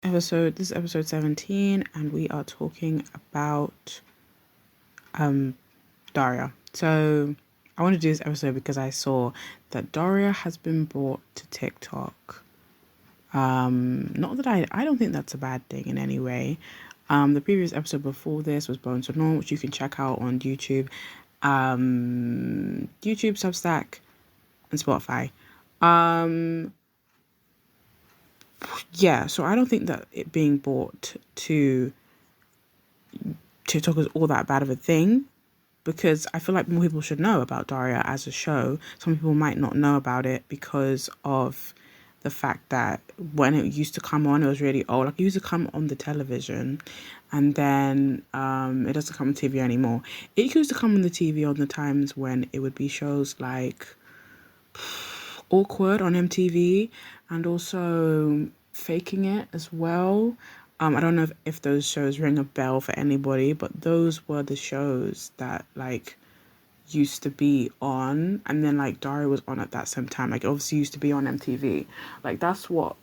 This is episode 17, and we are talking about Daria. So I want to do this episode because I saw that Daria has been brought to TikTok. Not that I don't think that's a bad thing in any way. The previous episode before this was Bones to Norm, which you can check out on YouTube, Substack, and Spotify. Yeah, so I don't think that it being brought to TikTok is all that bad of a thing, because I feel like more people should know about Daria as a show. Some people might not know about it because of the fact that when it used to come on, it was really old. Like, it used to come on the television, and then it doesn't come on TV anymore. It used to come on the TV on the times when it would be shows like Awkward on MTV, and also Faking It as well. I don't know if those shows ring a bell for anybody, but those were the shows that like used to be on, and then like Daria was on at that same time. Like, it obviously used to be on MTV. Like, that's what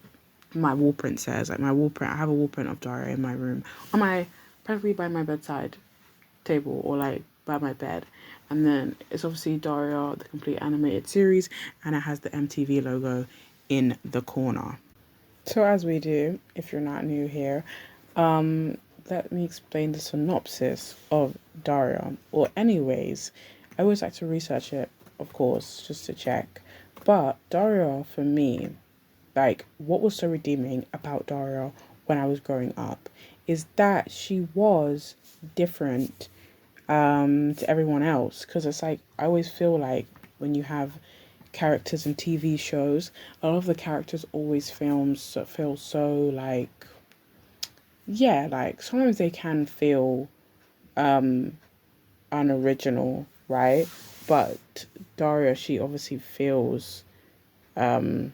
my wall print says. Like, my wall print, I have a wall print of Daria in my room, on my, probably by my bedside table, or like by my bed. And then it's obviously Daria, the complete animated series, and it has the MTV logo in the corner. So, as we do, if you're not new here, let me explain the synopsis of Daria. Or, anyways, I always like to research it, of course, just to check. But Daria, for me, like, what was so redeeming about Daria when I was growing up is that she was different to everyone else. Because it's like, I always feel like when you have characters in TV shows, a lot of the characters always feel so like, yeah, like sometimes they can feel unoriginal, right? But Daria, she obviously feels oh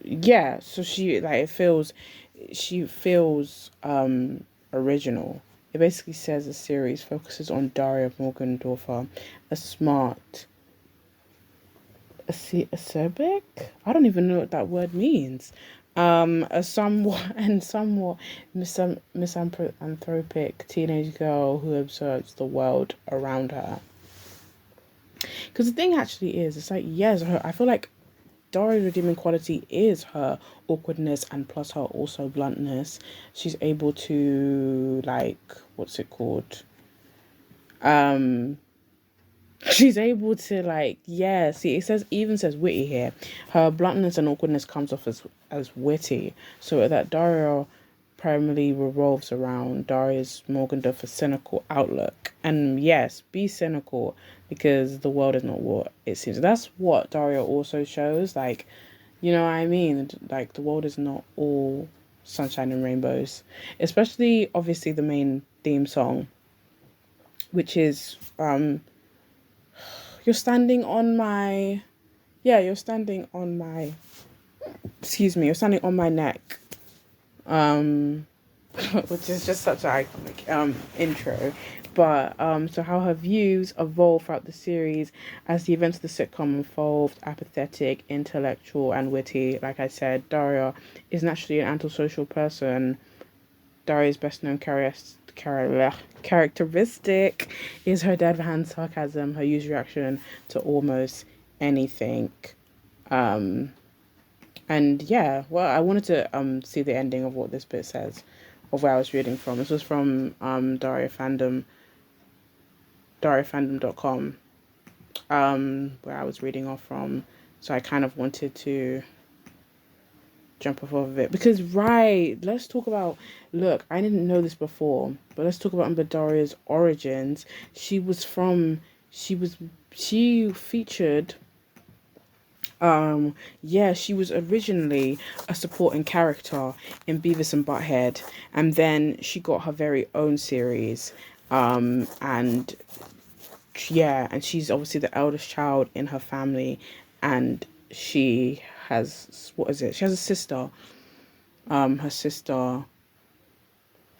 yeah, so she feels original. It basically says the series focuses on Daria Morgendorffer, a smart acerbic? I don't even know what that word means. A somewhat misanthropic teenage girl who observes the world around her. Because the thing actually is, it's like, yes, I feel like Doria's redeeming quality is her awkwardness, and plus her also bluntness. She's able to, like, what's it called? Um, she's able to, like, yeah, see, even says witty here. Her bluntness and awkwardness comes off as witty. So that Daria primarily revolves around Daria's Morgendorffer cynical outlook. And yes, be cynical, because the world is not what it seems. That's what Daria also shows. Like, you know what I mean? Like, the world is not all sunshine and rainbows. Especially, obviously, the main theme song, which is you're standing on my, yeah, you're standing on my, excuse me, you're standing on my neck. Which is just such an iconic intro. But so how her views evolve throughout the series as the events of the sitcom unfold, apathetic, intellectual, and witty. Like I said, Daria is naturally an antisocial person. Daria's best known characteristic is her dead hand sarcasm, her usual reaction to almost anything. And yeah, well, I wanted to see the ending of what this bit says, of where I was reading from. This was from DariaFandom.com, where I was reading off from. So I kind of wanted to jump off of it because, right, let's talk about, look, I didn't know this before, but let's talk about Daria's origins. She featured, yeah, she was originally a supporting character in Beavis and Butthead, and then she got her very own series. And yeah, and she's obviously the eldest child in her family, and she has, what is it? She has a sister. Her sister.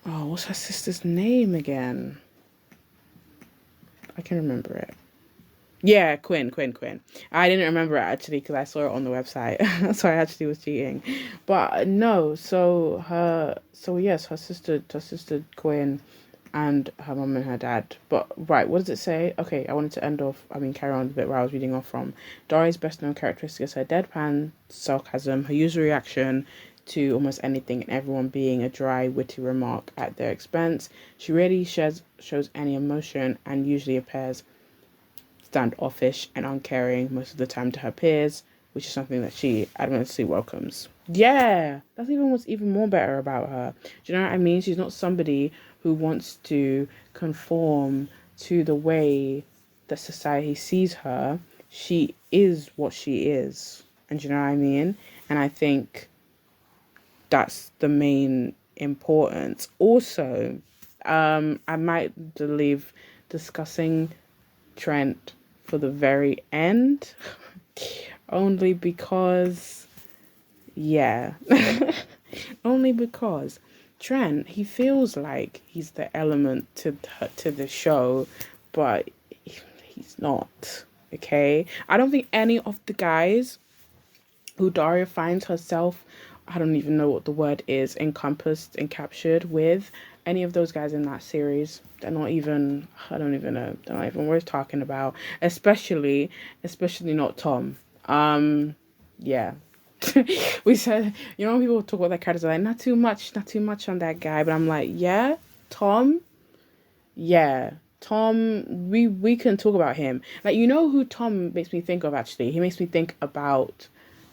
Oh, what's her sister's name again? I can remember it. Yeah, Quinn. I didn't remember it actually because I saw it on the website, so I actually was cheating. But no, yes, her sister Quinn, and her mum and her dad. But right, what does it say? Okay, I wanted to carry on a bit where I was reading off from. Daria's best known characteristic is her deadpan sarcasm, her usual reaction to almost anything and everyone being a dry, witty remark at their expense. She rarely shows any emotion and usually appears standoffish and uncaring most of the time to her peers, which is something that she adamantly welcomes. Yeah, that's even what's even more better about her. Do you know what I mean? She's not somebody who wants to conform to the way that society sees her. She is what she is. And do you know what I mean? And I think that's the main importance. Also, I might leave discussing Trent for the very end, only because, yeah, only because Trent, he feels like he's the element to the show, but he's not. Okay, I don't think any of the guys who Daria finds herself, I don't even know what the word is, encompassed and captured with. Any of those guys in that series, they're not even, I don't even know, they're not even worth talking about. Especially not Tom. Yeah. We said, when people talk about their characters, like, not too much on that guy. But I'm like, yeah, Tom, yeah. Tom, we can talk about him. Like, who Tom makes me think of, actually? He makes me think about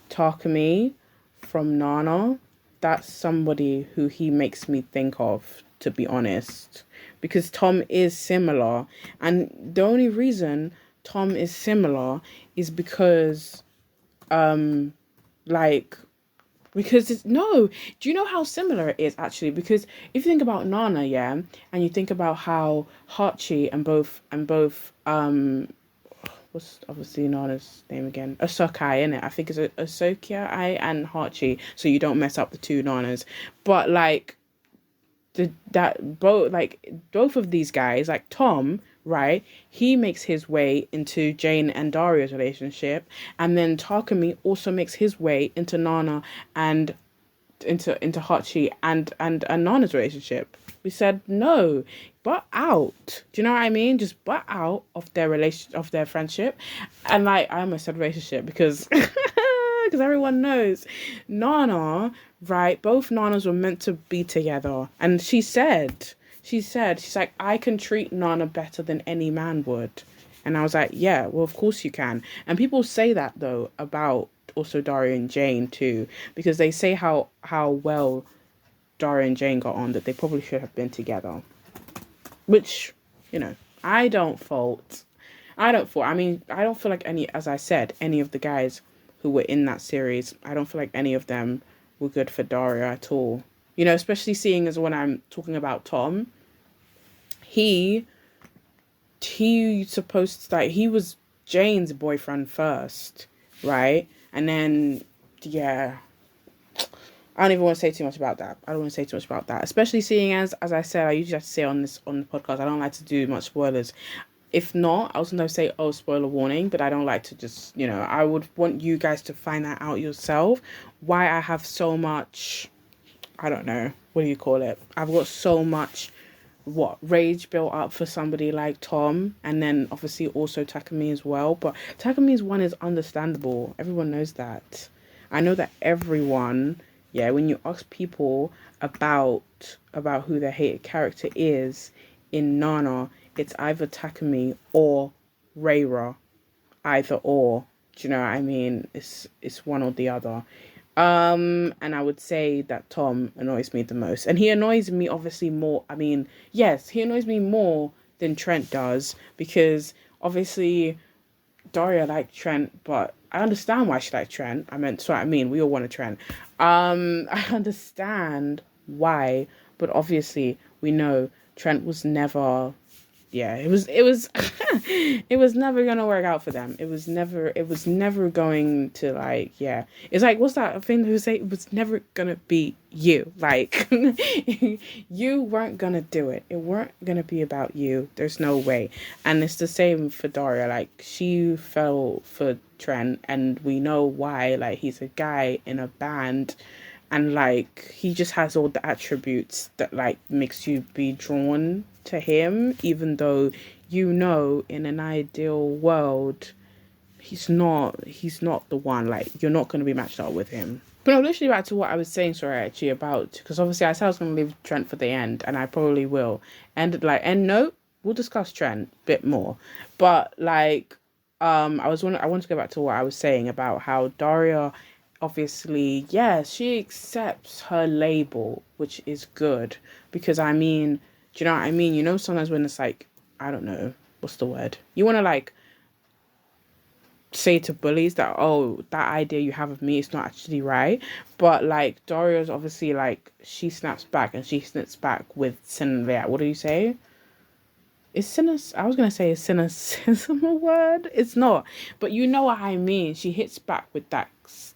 Takumi from Nana. That's somebody who he makes me think of, to be honest, because Tom is similar, and the only reason Tom is similar is because like because it's no do you know how similar it is, actually? Because if you think about Nana, yeah, and you think about how Hachi and both what's obviously Nana's name again? Asokai, innit? I think it's Asokai and Hachi, so you don't mess up the two Nanas. But like both of these guys, like Tom, right? He makes his way into Jane and Daria's relationship, and then Takumi also makes his way into Nana and into Hachi and Nana's relationship. We said no, butt out. Do you know what I mean? Just butt out of their friendship, and like I almost said relationship because because everyone knows Nana, right? Both Nanas were meant to be together, and she's like, I can treat Nana better than any man would. And I was like, yeah, well, of course you can. And people say that, though, about also Daria and Jane, too, because they say how well Daria and Jane got on, that they probably should have been together. Which, I don't fault. I mean, I don't feel like as I said, any of the guys who were in that series, I don't feel like any of them were good for Daria at all. Especially seeing as when I'm talking about Tom, he supposed to, like, he was Jane's boyfriend first, right? And then, yeah, I don't even want to say too much about that. I don't want to say too much about that, especially seeing as I said, I usually have to say on the podcast, I don't like to do much spoilers. If not, I was going to say, oh, spoiler warning, but I don't like to just, I would want you guys to find that out yourself. Why I have so much, I don't know, what do you call it? I've got so much, rage built up for somebody like Tom, and then obviously also Takumi as well. But Takumi's one is understandable. Everyone knows that. I know that everyone, yeah, when you ask people about who their hated character is in Nana, it's either Takumi or Reira. Either or. Do you know what I mean? It's one or the other. And I would say that Tom annoys me the most. And he annoys me obviously more. I mean, yes, he annoys me more than Trent does, because obviously Daria liked Trent, but I understand why she liked Trent. We all want a Trent. I understand why, but obviously we know Trent was never yeah, it was it was never gonna work out for them. It was never going to, like, yeah. It's like, what's that thing who say, it was never gonna be you. Like you weren't gonna do it. It weren't gonna be about you. There's no way. And it's the same for Daria. Like, she fell for Trent, and we know why. Like, he's a guy in a band, and like he just has all the attributes that like makes you be drawn to him, even though, in an ideal world, he's not the one. Like, you're not going to be matched up with him. But no, literally back to what I was saying, sorry, actually, about, because obviously I said I was going to leave Trent for the end, and I probably will. And no, we'll discuss Trent a bit more. But like, I want to go back to what I was saying about how Daria, obviously, yeah, she accepts her label, which is good, because I mean, do you know what I mean? Sometimes when it's like, I don't know, what's the word? You want to like say to bullies that, oh, that idea you have of me is not actually right. But like, Daria's obviously like, she snaps back, and she snaps back with what do you say? I was gonna say, is cynicism a word? It's not, but you know what I mean. She hits back with that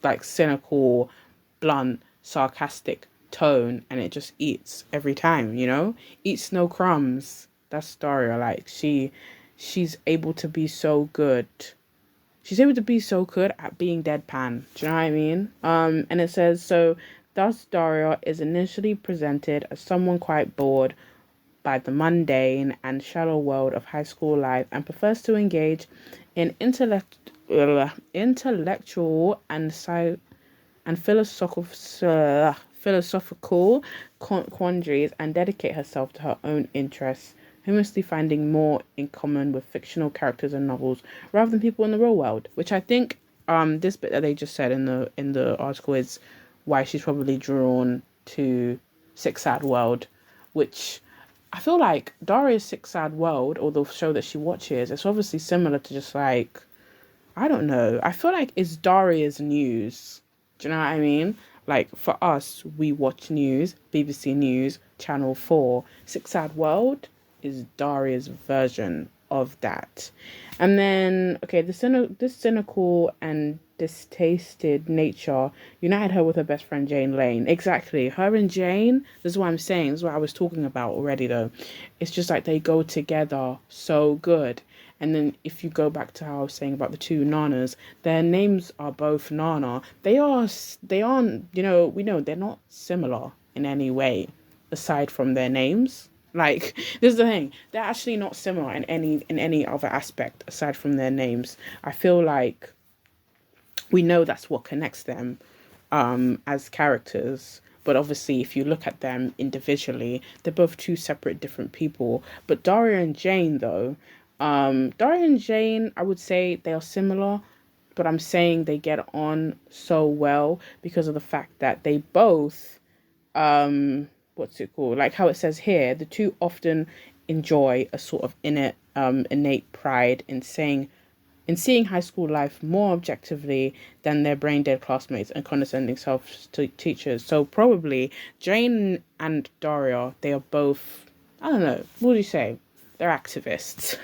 like cynical, blunt, sarcastic tone, and it just eats every time. Eats no crumbs. That's Daria. Like, she's able to be so good. She's able to be so good at being deadpan. Do you know what I mean? And it says, so thus Daria is initially presented as someone quite bored by the mundane and shallow world of high school life, and prefers to engage in intellectual and philosophical quandaries, and dedicate herself to her own interests, mostly finding more in common with fictional characters and novels rather than people in the real world. Which I think this bit that they just said in the article is why she's probably drawn to Six Sad World, which I feel like Daria's Six Sad World, or the show that she watches, it's obviously similar to just like, I don't know. I feel like it's Daria's news. Do you know what I mean? Like, for us, we watch news, BBC News, Channel 4. Six Sad World is Daria's version of that. And then, okay, this cynical and distasted nature united her with her best friend Jane Lane. Exactly. Her and Jane, this is what I'm saying, this is what I was talking about already though. It's just like they go together so good. And then if you go back to how I was saying about the two Nanas, their names are both Nana. They aren't, we know they're not similar in any way aside from their names. Like, this is the thing. They're actually not similar in any other aspect aside from their names. I feel like we know that's what connects them as characters. But obviously, if you look at them individually, they're both two separate, different people. But Daria and Jane, though, Daria and Jane, I would say they are similar, but I'm saying they get on so well because of the fact that they both, what's it called? Like how it says here, the two often enjoy a sort of innate pride in seeing high school life more objectively than their brain dead classmates and condescending self teachers. So probably Jane and Daria, they are both, I don't know, what do you say? They're activists.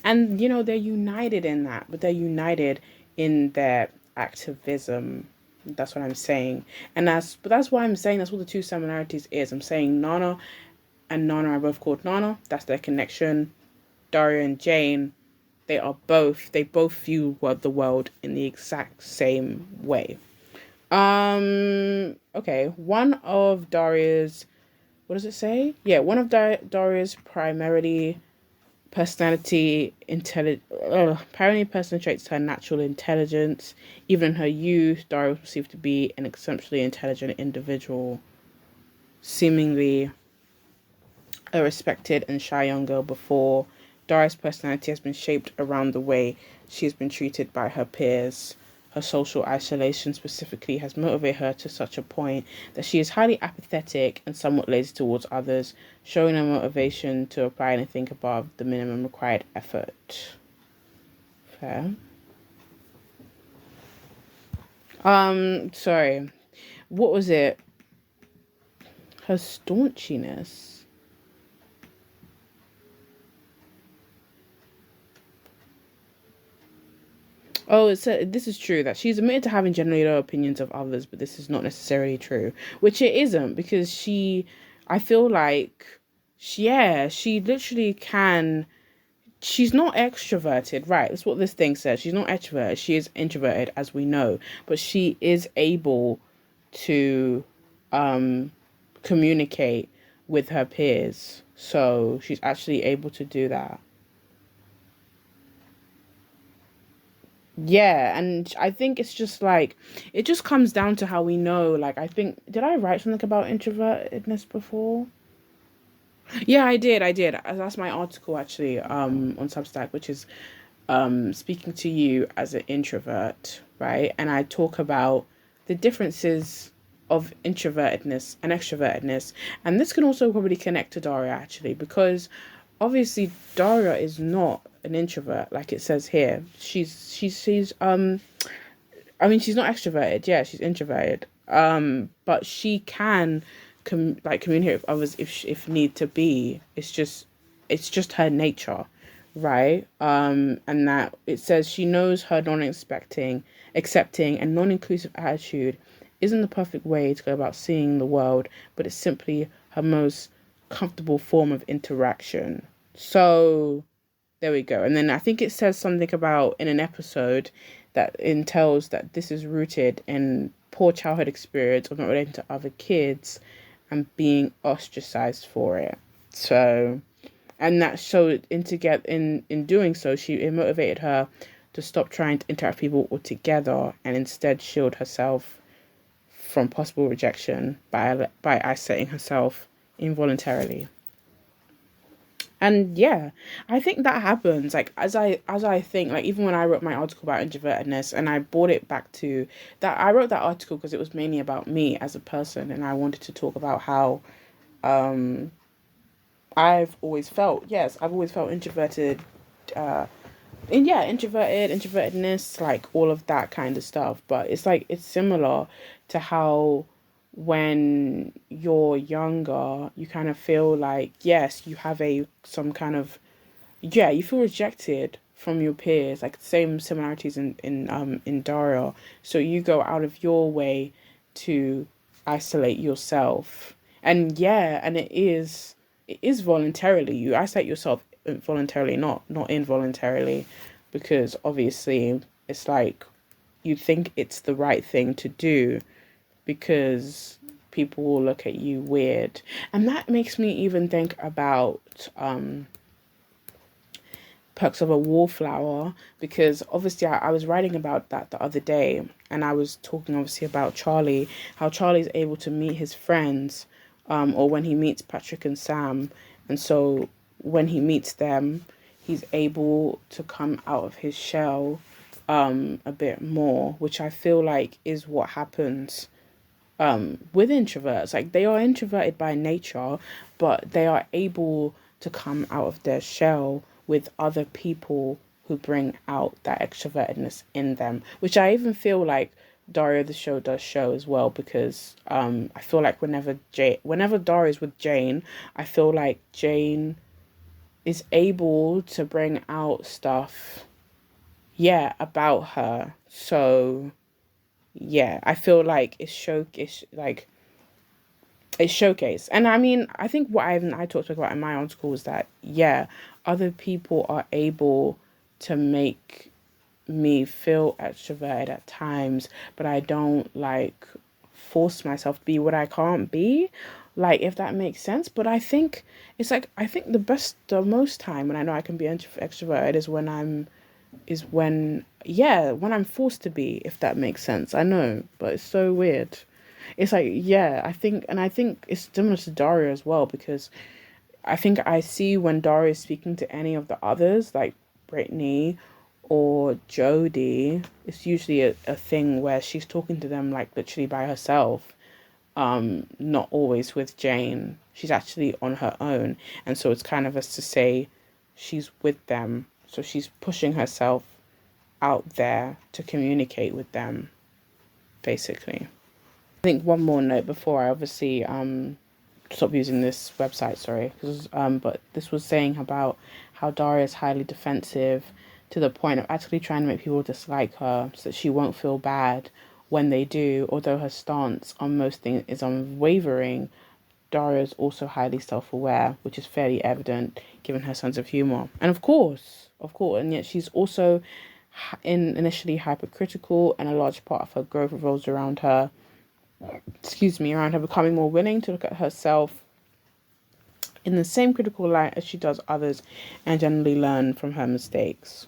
And, they're united in that, but they're united in their activism. That's what I'm saying. But that's why I'm saying that's what the two similarities is. I'm saying Nana and Nana are both called Nana. That's their connection. Daria and Jane, they both view the world in the exact same way. Okay. One of Daria's, what does it say? Yeah, one of Daria's primarily personal traits her natural intelligence. Even in her youth, Daria was perceived to be an exceptionally intelligent individual, seemingly a respected and shy young girl before. Daria's personality has been shaped around the way she has been treated by her peers. Her social isolation specifically has motivated her to such a point that she is highly apathetic and somewhat lazy towards others, showing her motivation to apply anything above the minimum required effort. Fair. Sorry. What was it? Her staunchiness. Oh, this is true that she's admitted to having generally low opinions of others, but this is not necessarily true, which it isn't because I feel like, yeah, she literally can. She's not extroverted, right? That's what this thing says. She's not extroverted. She is introverted, as we know, but she is able to um communicate with her peers. So she's actually able to do that. Yeah, and I think it's just like it just comes down to how we know. Like I think did I write something about introvertedness before? Yeah, I did. I did. That's my article actually on Substack, which is speaking to you as an introvert, right? And I talk about the differences of introvertedness and extrovertedness. And this can also probably connect to Daria actually, because obviously Daria is not an introvert like it says here. She's I mean she's not extroverted, yeah, she's introverted. But she can communicate with others if need to be. It's just her nature, right? And that it says she knows her non-expecting, accepting, and non-inclusive attitude isn't the perfect way to go about seeing the world, but it's simply her most comfortable form of interaction. So there we go. And then I think it says something about in an episode that entails that this is rooted in poor childhood experience of not relating to other kids and being ostracized for it. So and that showed in doing so it motivated her to stop trying to interact with people altogether and instead shield herself from possible rejection by isolating herself involuntarily. And yeah, I think that happens. Like as I think, like even when I wrote my article about introvertedness and I brought it back to that, I wrote that article because it was mainly about me as a person and I wanted to talk about how um I've always felt introverted, uh, and yeah, introvertedness, like all of that kind of stuff. But it's like, it's similar to how when you're younger, you kind of feel like, yes, you have some kind of, yeah, you feel rejected from your peers, like same similarities in Daria. So you go out of your way to isolate yourself. And yeah, and it is voluntarily. You isolate yourself voluntarily, not involuntarily, because obviously it's like you think it's the right thing to do because people will look at you weird. And that makes me even think about perks of a wallflower, because obviously I was writing about that the other day and I was talking obviously about Charlie, how Charlie's able to meet his friends, or when he meets Patrick and Sam, and so when he meets them he's able to come out of his shell a bit more, which I feel like is what happens with introverts. Like they are introverted by nature, but they are able to come out of their shell with other people who bring out that extrovertedness in them, which I even feel like Daria the show does show as well, because I feel like whenever Daria's with Jane, I feel like Jane is able to bring out stuff, yeah, about her. So yeah, I feel like it's showcase. And I mean, I think what I talked about in my article was that, yeah, other people are able to make me feel extroverted at times, but I don't like force myself to be what I can't be. Like, if that makes sense. But I think it's like, I think the most time when I know I can be extroverted when I'm forced to be, if that makes sense. I know, but it's so weird. It's like, yeah, I think it's similar to Daria as well, because I think I see when Daria is speaking to any of the others, like Brittany or Jodie, it's usually a thing where she's talking to them like literally by herself, not always with Jane. She's actually on her own. And so it's kind of as to say she's with them. So she's pushing herself out there to communicate with them, basically. I think one more note before I obviously stop using this website, sorry, because but this was saying about how Daria is highly defensive to the point of actually trying to make people dislike her so that she won't feel bad when they do. Although her stance on most things is unwavering, Daria is also highly self-aware, which is fairly evident given her sense of humor. And of course, and yet she's also initially hypercritical, and a large part of her growth revolves around her, around her becoming more willing to look at herself in the same critical light as she does others and generally learn from her mistakes.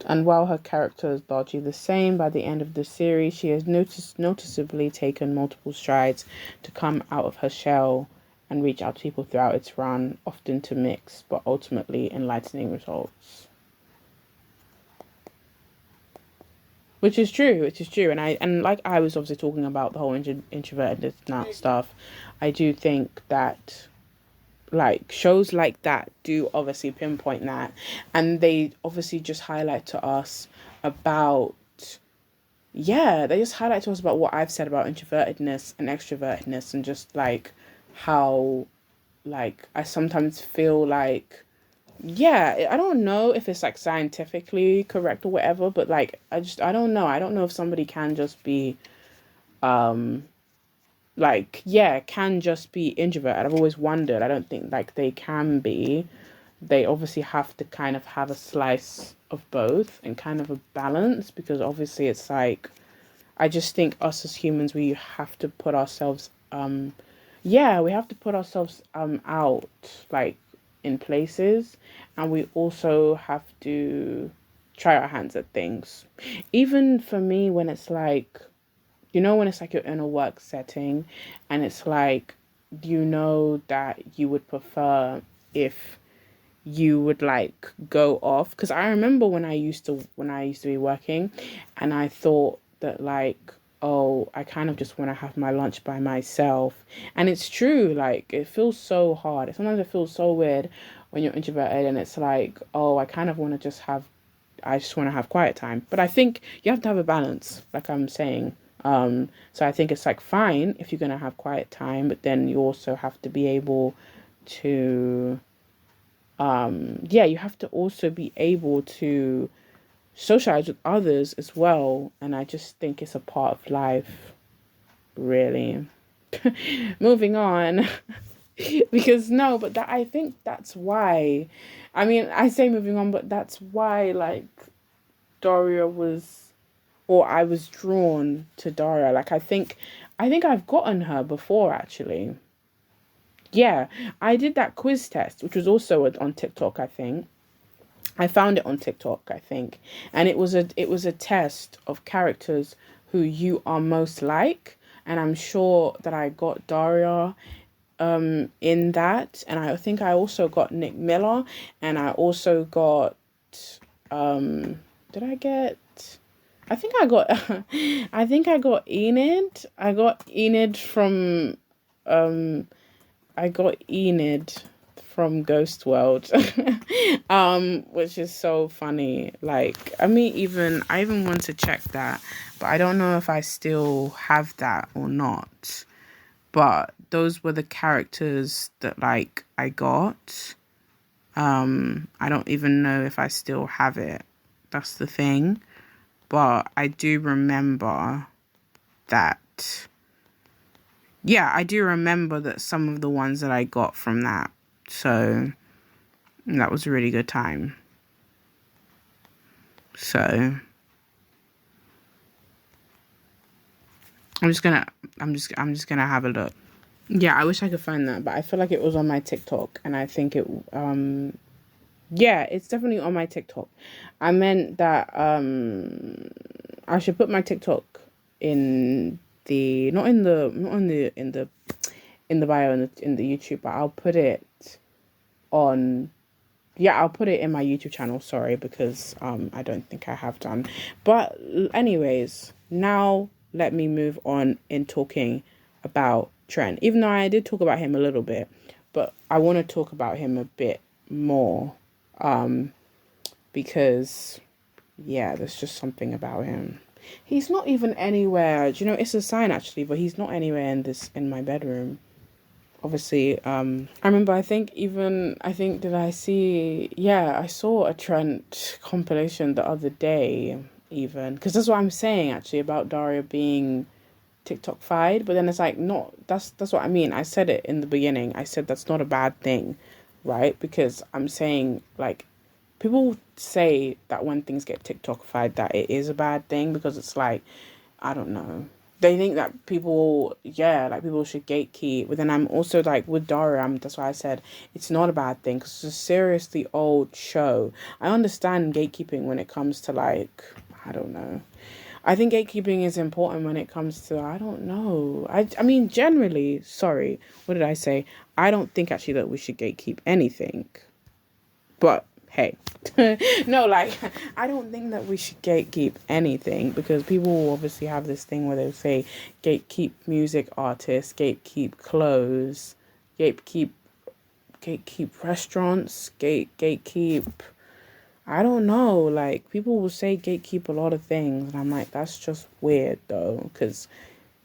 And while her character is largely the same, by the end of the series, she has noticeably taken multiple strides to come out of her shell and reach out to people throughout its run, often to mixed but ultimately enlightening results. Which is true. And like I was obviously talking about the whole introvertedness stuff, I do think that like shows like that do obviously pinpoint that, and they obviously just highlight to us about they just highlight to us about what I've said about introvertedness and extrovertedness, and just like how like I sometimes feel like I don't know if it's like scientifically correct or whatever, but like I don't know if somebody can just be can just be introverted. I've always wondered. I don't think like they can be. They obviously have to kind of have a slice of both and kind of a balance, because obviously it's like, I just think us as humans, we have to put ourselves we have to put ourselves out like in places, and we also have to try our hands at things. Even for me, when it's like, when it's like you're in a work setting and it's like, that you would prefer if you would like go off. Because I remember when I used to be working, and I thought that like, oh, I kind of just want to have my lunch by myself. And it's true, like it feels so hard. Sometimes it feels so weird when you're introverted and it's like, oh, I kind of want to I just want to have quiet time. But I think you have to have a balance, like I'm saying. So I think it's like fine if you're going to have quiet time, but then you also have to be able to, you have to also be able to socialize with others as well. And I just think it's a part of life, really. Moving on, because I think that's why, I say moving on, but that's why like Daria I was drawn to Daria. Like, I think I've gotten her before, actually. Yeah, I did that quiz test, which was also on TikTok, I think. I found it on TikTok, I think. And it was a test of characters who you are most like. And I'm sure that I got Daria in that. And I think I also got Nick Miller. And I also got... did I get... I think I got Enid. I got Enid from Ghost World. Which is so funny. Like, I even want to check that, but I don't know if I still have that or not. But those were the characters that like I got. I don't even know if I still have it. That's the thing. But I do remember that. Yeah, I do remember that some of the ones that I got from that. So that was a really good time. So I'm just gonna have a look. Yeah, I wish I could find that, but I feel like it was on my TikTok, and I think it it's definitely on my TikTok. I meant that I should put my TikTok in the not in the bio in the YouTube, but I'll put it on. Yeah, I'll put it in my YouTube channel. Sorry, because I don't think I have done. But anyways, now let me move on in talking about Trent. Even though I did talk about him a little bit, but I want to talk about him a bit more. Because there's just something about him. He's not even anywhere. Do you know, it's a sign actually, but he's not anywhere in my bedroom. obviously, I remember, did I see, yeah, I saw a Trent compilation the other day, even, because that's what I'm saying, actually, about Daria being TikTok-fied, but then it's like, not, that's what I mean. I said it in the beginning. I said that's not a bad thing, right? Because I'm saying, like, people say that when things get TikTokified that it is a bad thing because it's like, I don't know. They think that people, yeah, like people should gatekeep. But then I'm also like with Daria, that's why I said it's not a bad thing because it's a seriously old show. I understand gatekeeping when it comes to like, I don't know. I think gatekeeping is important when it comes to, I don't know. I mean, generally, sorry, what did I say? I don't think actually that we should gatekeep anything. But hey, no, like, I don't think that we should gatekeep anything because people will obviously have this thing where they say gatekeep music artists, gatekeep clothes, gatekeep, gatekeep restaurants, gatekeep. I don't know. Like, people will say gatekeep a lot of things, and I'm like, that's just weird though. Because,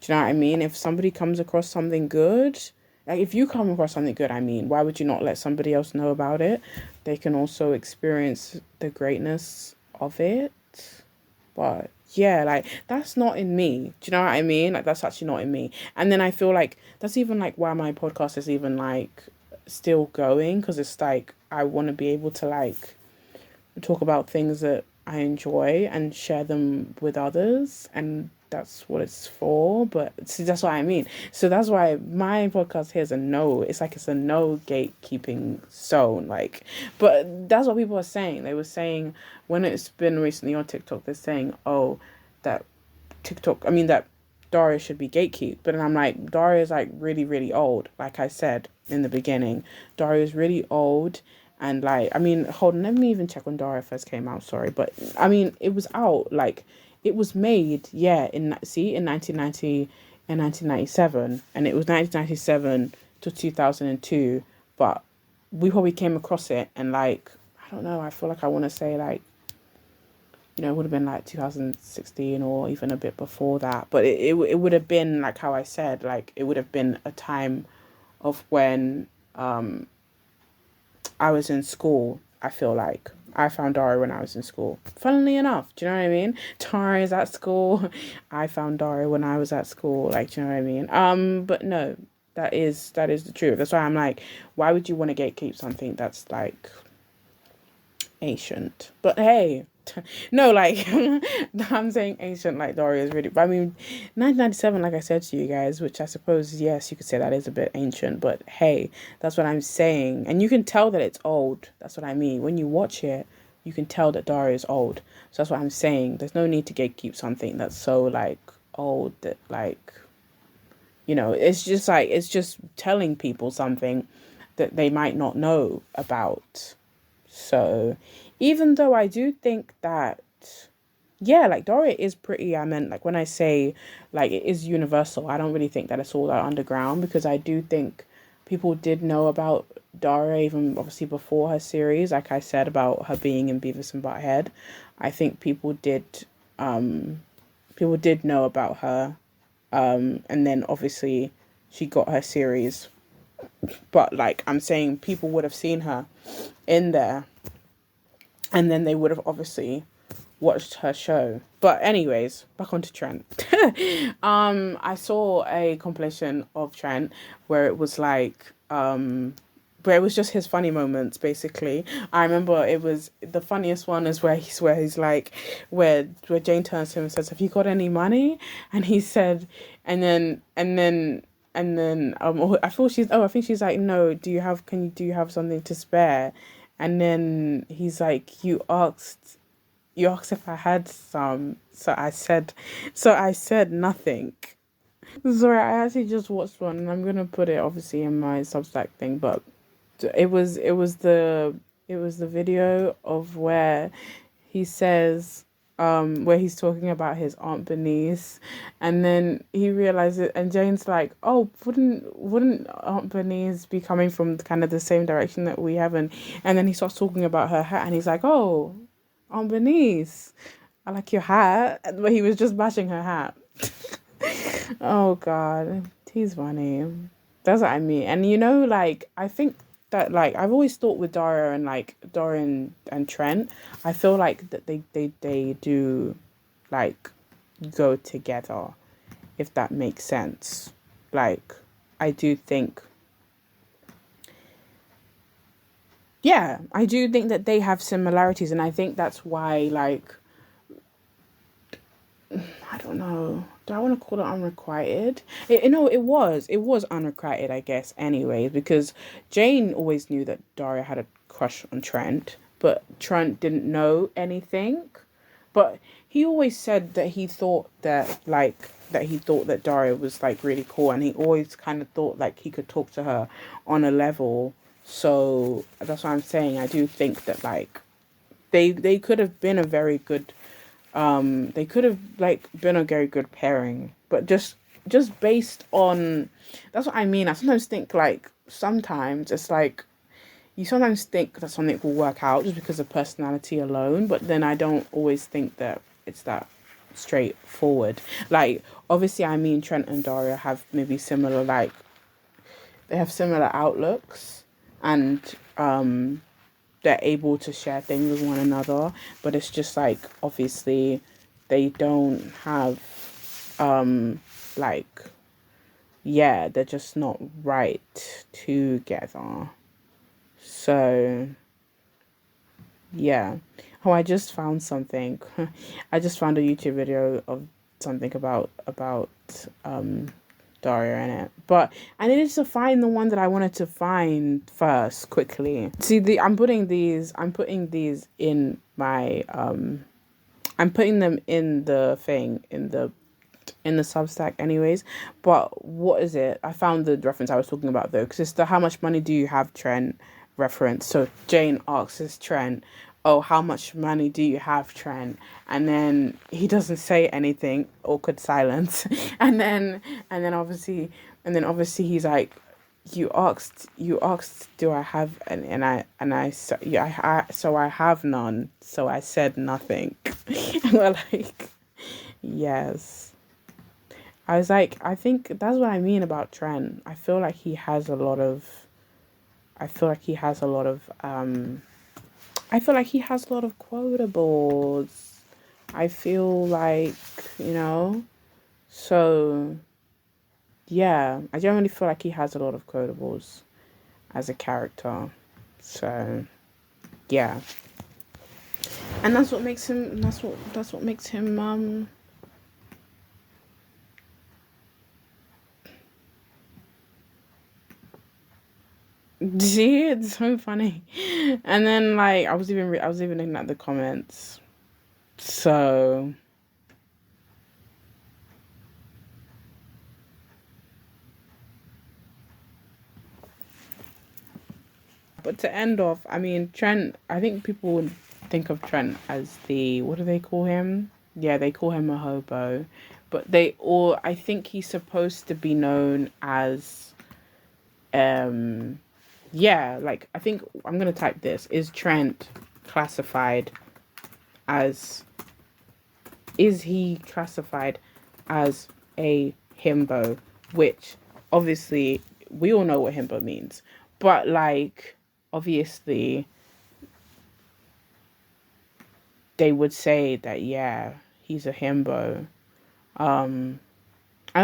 do you know what I mean? If somebody comes across something good, like if you come across something good, I mean, why would you not let somebody else know about it? They can also experience the greatness of it. But yeah, like that's not in me. Do you know what I mean? Like that's actually not in me. And then I feel like that's even like why my podcast is even like still going because it's like I want to be able to like talk about things that I enjoy and share them with others, and that's what it's for. But see, that's what I mean. So that's why my podcast here is a no. It's like it's a no gatekeeping zone. Like, but that's what people are saying. They were saying when it's been recently on TikTok, they're saying, oh, that that Daria should be gatekeep. But then I'm like, Daria is like really, really old. Like I said in the beginning, Daria is really old. And like, I mean, hold on, let me even check when Daria first came out. Sorry, but I mean, it was out like it was made, yeah, in 1990 and 1997, and it was 1997 to 2002. But we probably came across it, and like, I don't know. I feel like I want to say like, it would have been like 2016 or even a bit before that. But it would have been like how I said, like it would have been a time of when I was in school. I feel like I found Daria when I was in school. Funnily enough, do you know what I mean? Daria is at school. I found Daria when I was at school. Like, do you know what I mean? But no, that is the truth. That's why I'm like, why would you want to gatekeep something that's like ancient? But hey, no, like I'm saying ancient like Daria is really. I mean, 1997, like I said to you guys, which I suppose yes, you could say that is a bit ancient. But hey, that's what I'm saying, and you can tell that it's old. That's what I mean. When you watch it, you can tell that Daria is old. So that's what I'm saying. There's no need to gatekeep something that's so like old that like, it's just telling people something that they might not know about. So, even though I do think that, yeah, like Daria is pretty, I meant, like when I say like it is universal, I don't really think that it's all that underground because I do think people did know about Daria even obviously before her series, like I said about her being in Beavis and Butthead. I think people did know about her. And then obviously she got her series. But like I'm saying, people would have seen her in there and then they would have obviously watched her show. But anyways, back onto Trent. I saw a compilation of Trent where it was like where it was just his funny moments basically. I remember it was the funniest one is where he's like where Jane turns to him and says, "Have you got any money?" And he said I think she's like, "No, do you have something to spare?" And then he's like, you asked if I had some, so I said nothing. Sorry, I actually just watched one, and I'm gonna put it obviously in my Substack thing. But it was the video of where he says where he's talking about his Aunt Bernice, and then he realizes, and Jane's like, "Oh, wouldn't Aunt Bernice be coming from kind of the same direction that we have?" And then he starts talking about her hat, and he's like, "Oh, Aunt Bernice, I like your hat," but he was just bashing her hat. Oh God, he's funny. That's what I mean. And like I think that like I've always thought with Daria and like Dorian and Trent, I feel like that they do like go together, if that makes sense. Like I do think yeah, I do think that they have similarities, and I think that's why like I don't know. Do I want to call it unrequited? It was unrequited, I guess, anyways, because Jane always knew that Daria had a crush on Trent, but Trent didn't know anything. But he always said that he thought that Daria was like really cool, and he always kind of thought like he could talk to her on a level. So that's what I'm saying. I do think that like they could have been a very good they could have like been a very good pairing, but just based on that's what I mean. I sometimes think like sometimes it's like you sometimes think that something will work out just because of personality alone, but then I don't always think that it's that straightforward. Like obviously I mean Trent and Daria have maybe similar like they have similar outlooks, and they're able to share things with one another, but it's just like obviously they don't have like yeah, they're just not right together. So yeah. Oh, I just found something. I just found a YouTube video of something about Daria in it. But I needed to find the one that I wanted to find first quickly. See I'm putting these in my I'm putting them in the thing in the Substack anyways. But what is it? I found the reference I was talking about though, because it's the how much money do you have Trent reference. So Jane asks Trent, oh, how much money do you have, Trent? And then he doesn't say anything, awkward silence. And then obviously he's like, you asked do I have so I have none, so I said nothing. And we're like, yes. I was like, I think that's what I mean about Trent. I feel like he has a lot of I feel like he has a lot of quotables. I feel like, you know, so yeah, I generally feel like he has a lot of quotables as a character. So yeah. And that's what makes him see, it's so funny. And then like I was even looking at the comments. So but to end off, I mean Trent, I think people would think of Trent as the what do they call him? Yeah, they call him a hobo. But I think he's supposed to be known as um yeah, like I think I'm gonna type this. Is Trent classified as is he classified as a himbo? Which obviously we all know what himbo means. But like obviously they would say that yeah, he's a himbo. And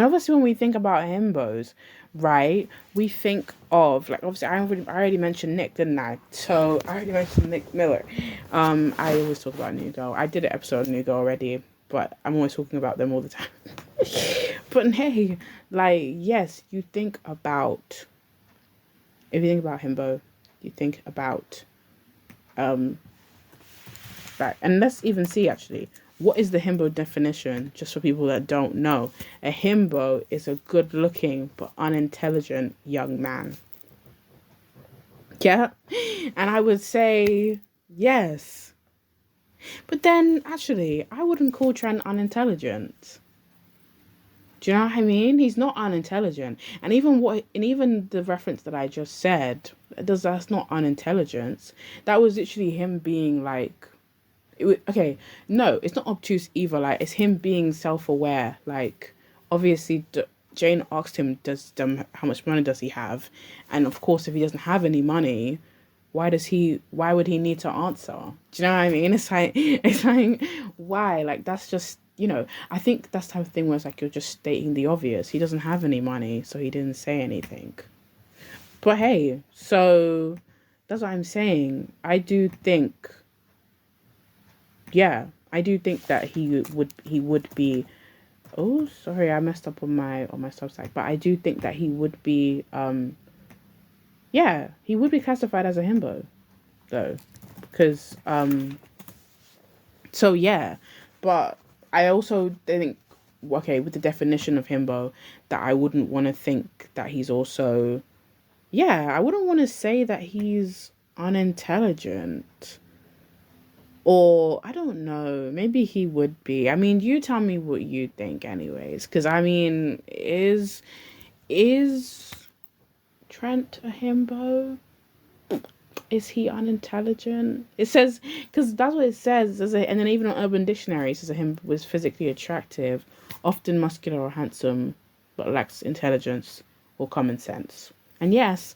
obviously when we think about himbos, right, we think of like obviously I already mentioned Nick, didn't I? So I already mentioned Nick Miller. I always talk about New Girl. I did an episode of New Girl already, but I'm always talking about them all the time. But hey, like yes, you think about if you think about himbo, you think about right. And let's even see actually, what is the himbo definition, just for people that don't know. A himbo is a good looking but unintelligent young man. Yeah. And I would say yes. But then actually I wouldn't call Trent unintelligent. Do you know what I mean? He's not unintelligent. And even the reference that I just said, that's not unintelligence. That was literally him being like okay, no, it's not obtuse either. Like, it's him being self-aware. Like, obviously, Jane asked him, how much money does he have? And of course, if he doesn't have any money, why would he need to answer? Do you know what I mean? It's like, why? Like, that's just, I think that's the type of thing where it's like, you're just stating the obvious. He doesn't have any money, so he didn't say anything. But hey, so that's what I'm saying. I do think that he would be. Oh, sorry, I messed up on my subsite. But I do think that he would be. Yeah, he would be classified as a himbo, though, because So yeah, but I also think, okay, with the definition of himbo, that I wouldn't want to think that he's also. Yeah, I wouldn't want to say that he's unintelligent. Or, I don't know, maybe he would be. I mean, you tell me what you think anyways. Because, I mean, is Trent a himbo? Is he unintelligent? It says, because that's what it says. And then even on Urban Dictionary, it says a himbo was physically attractive, often muscular or handsome, but lacks intelligence or common sense. And yes,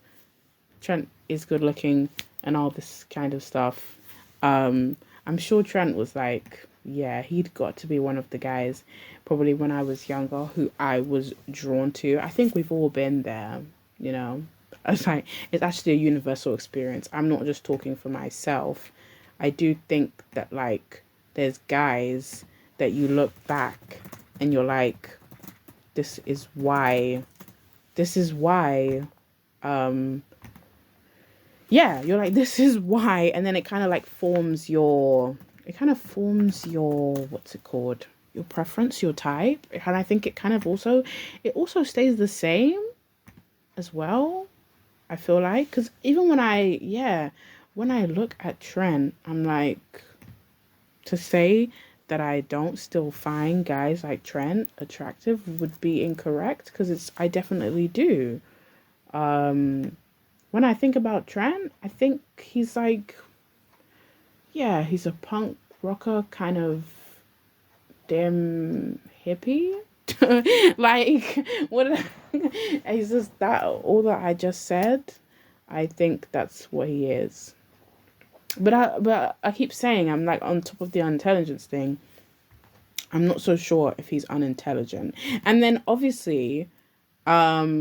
Trent is good looking and all this kind of stuff. I'm sure Trent was like, yeah, he'd got to be one of the guys, probably when I was younger, who I was drawn to. I think we've all been there, you know. It's like, it's actually a universal experience. I'm not just talking for myself. I do think that, like, there's guys that you look back and you're like, this is why, yeah, you're like, this is why. And then it kind of like forms your, what's it called? Your preference, your type. And I think it also stays the same as well. I feel like, because even when I look at Trent, I'm like, to say that I don't still find guys like Trent attractive would be incorrect, because I definitely do. When I think about Trent, I think he's like, yeah, he's a punk rocker kind of damn hippie. Like, what? He's just that, all that I just said. I think that's what he is. But I keep saying, I'm like, on top of the unintelligence thing, I'm not so sure if he's unintelligent. And then obviously, like,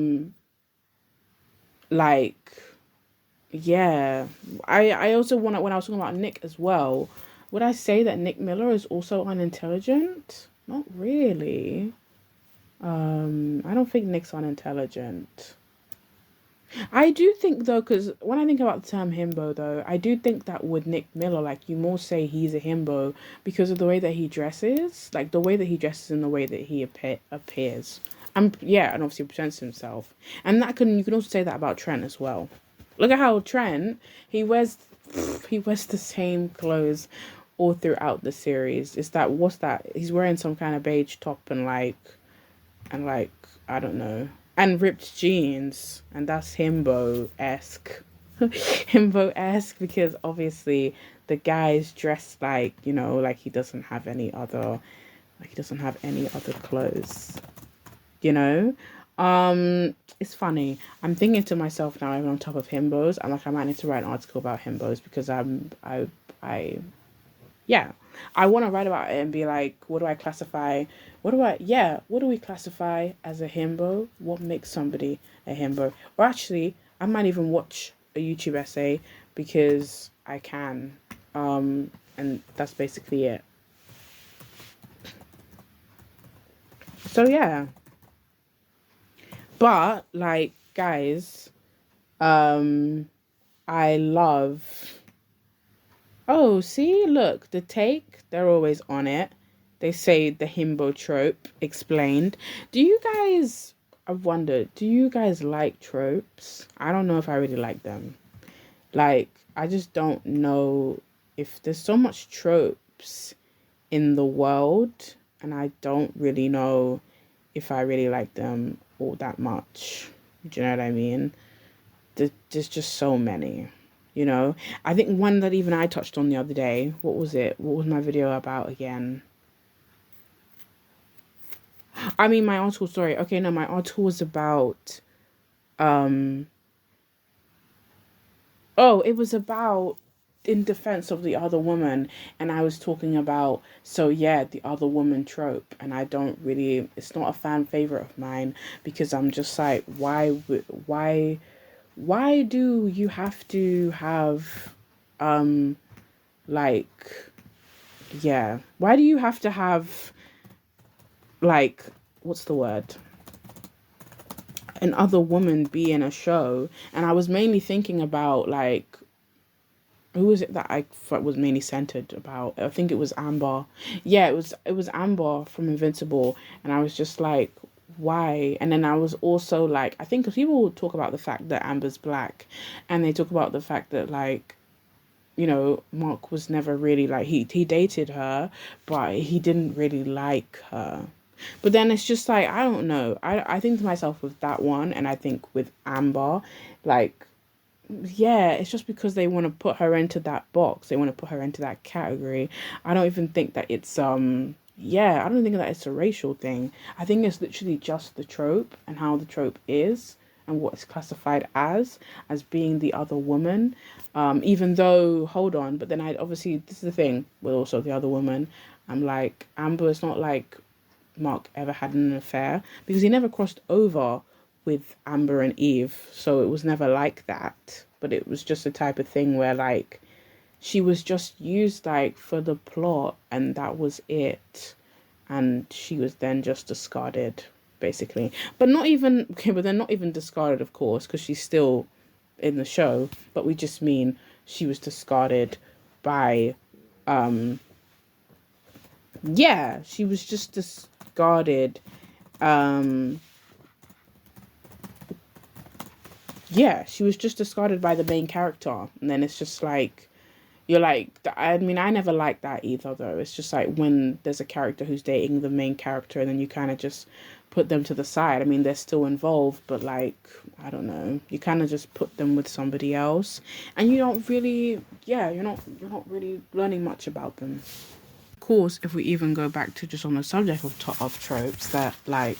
yeah, I also want to, when I was talking about Nick as well, would I say that Nick Miller is also unintelligent? Not really. I don't think Nick's unintelligent. I do think though, because when I think about the term himbo though, I do think that with Nick Miller, like, you more say he's a himbo because of the way that he dresses, like the way that he dresses and the way that he appears. Yeah, and obviously presents himself, and you can also say that about Trent as well. Look at how Trent, he wears the same clothes all throughout the series. What's that? He's wearing some kind of beige top and I don't know, and ripped jeans, and that's himbo esque. Himbo esque, because obviously the guy's dressed like, like he doesn't have any other clothes. You know, it's funny. I'm thinking to myself now, even on top of himbos, I'm like, I might need to write an article about himbos, because yeah, I want to write about it and be like, what do I classify? What do we classify as a himbo? What makes somebody a himbo? Or actually, I might even watch a YouTube essay, because I can. And that's basically it. So yeah, but like, guys, um, I love. Oh, see, look, they're always on it. They say the himbo trope explained. I've wondered, do you guys like tropes? I don't know if I really like them. Like, I just don't know, if there's so much tropes in the world, and I don't really know if I really like them all that much. Do you know what I mean? There's just so many. I think one that even I touched on the other day. What was it? What was my video about again? I mean, my article, sorry. Okay, no, my article was about, um, oh, it was about in defense of the other woman, and I was talking about, so yeah, the other woman trope, and I don't really, it's not a fan favorite of mine, because I'm just like, why do you have to have, um, like, yeah, why do you have to have, like, what's the word? An other woman be in a show? And I was mainly thinking about, like, who was it that I thought was mainly centered about? I think it was Amber. Yeah, it was Amber from Invincible, and I was just like, why? And then I was also like, I think 'cause people talk about the fact that Amber's black, and they talk about the fact that, like, Mark was never really like, he dated her, but he didn't really like her. But then it's just like, I don't know. I think to myself with that one, and I think with Amber, like, yeah, it's just because they want to put her into that box. They want to put her into that category. I don't even think that it's yeah, I don't think that it's a racial thing. I think it's literally just the trope and how the trope is and what it's classified as being the other woman. Even though, hold on, but then I obviously, this is the thing with also the other woman. I'm like, Amber is not like Mark ever had an affair, because he never crossed over with Amber and Eve, so it was never like that. But it was just a type of thing where, like, she was just used, like, for the plot, and that was it. And she was then just discarded, basically. But not even, okay, but they're not even discarded, of course, because she's still in the show. But we just mean she was discarded by, yeah, she was just discarded. Um, yeah, she was just discarded by the main character. And then it's just like, you're like, I mean, I never liked that either, though. It's just like when there's a character who's dating the main character and then you kind of just put them to the side. I mean, they're still involved, but, like, I don't know. You kind of just put them with somebody else, and you don't really, yeah, you're not really learning much about them. Of course, if we even go back to just on the subject of tropes, that, like,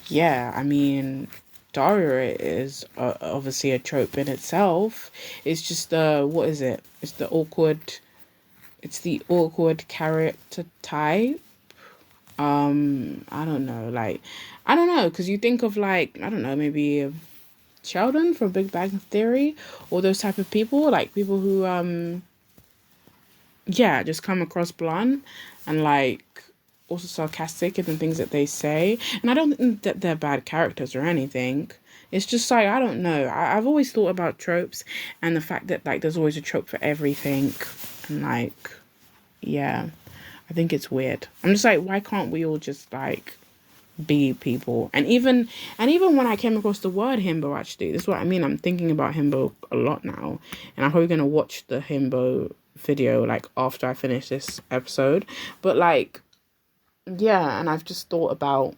yeah, I mean, Daria is obviously a trope in itself. It's just what is it? It's the awkward character type. I don't know, like, I don't know, because you think of, like, I don't know, maybe Sheldon from Big Bang Theory, or those type of people, like people who yeah, just come across blunt and, like, also sarcastic in the things that they say. And I don't think that they're bad characters or anything. It's just like, I don't know. I've always thought about tropes and the fact that, like, there's always a trope for everything. And, like, yeah, I think it's weird. I'm just like, why can't we all just, like, be people? And even when I came across the word himbo, actually, this is what I mean. I'm thinking about himbo a lot now. And I'm probably going to watch the himbo video, like, after I finish this episode. But, like, yeah, and I've just thought about,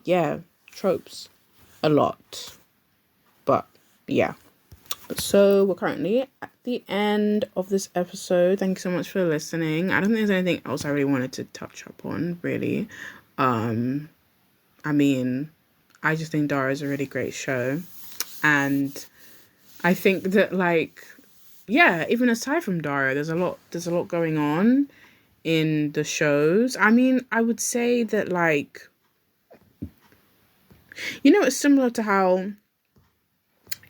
yeah, tropes a lot. But yeah. So we're currently at the end of this episode. Thank you so much for listening. I don't think there's anything else I really wanted to touch up on, really. I mean, I just think Dara is a really great show. And I think that, like, yeah, even aside from Dara, there's a lot going on in the shows. I mean, I would say that, like, it's similar to how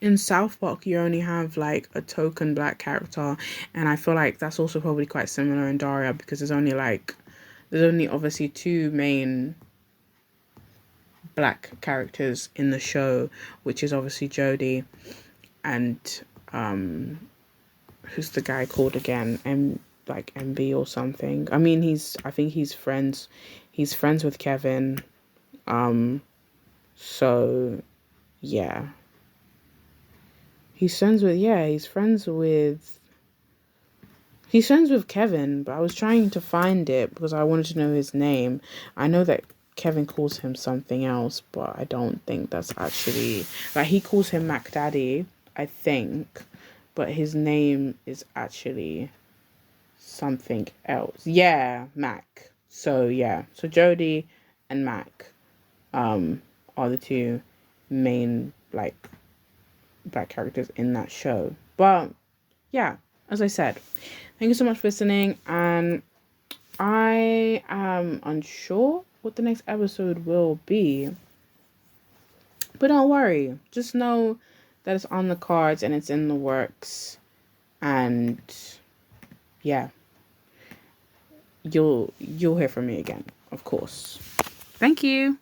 in South Park you only have, like, a token black character, and I feel like that's also probably quite similar in Daria, because there's only obviously two main black characters in the show, which is obviously Jodie and who's the guy called again? Like MB or something. I mean, I think he's friends with Kevin. So yeah. He's friends with Kevin, but I was trying to find it because I wanted to know his name. I know that Kevin calls him something else, but I don't think that's actually, like, he calls him Mac Daddy, I think, but his name is actually something else. Yeah, Mac. So yeah, so Jodie and Mac are the two main like black characters in that show. But yeah, as I said, thank you so much for listening, and I am unsure what the next episode will be. But don't worry, just know that it's on the cards and it's in the works. And yeah, you'll hear from me again, of course. Thank you.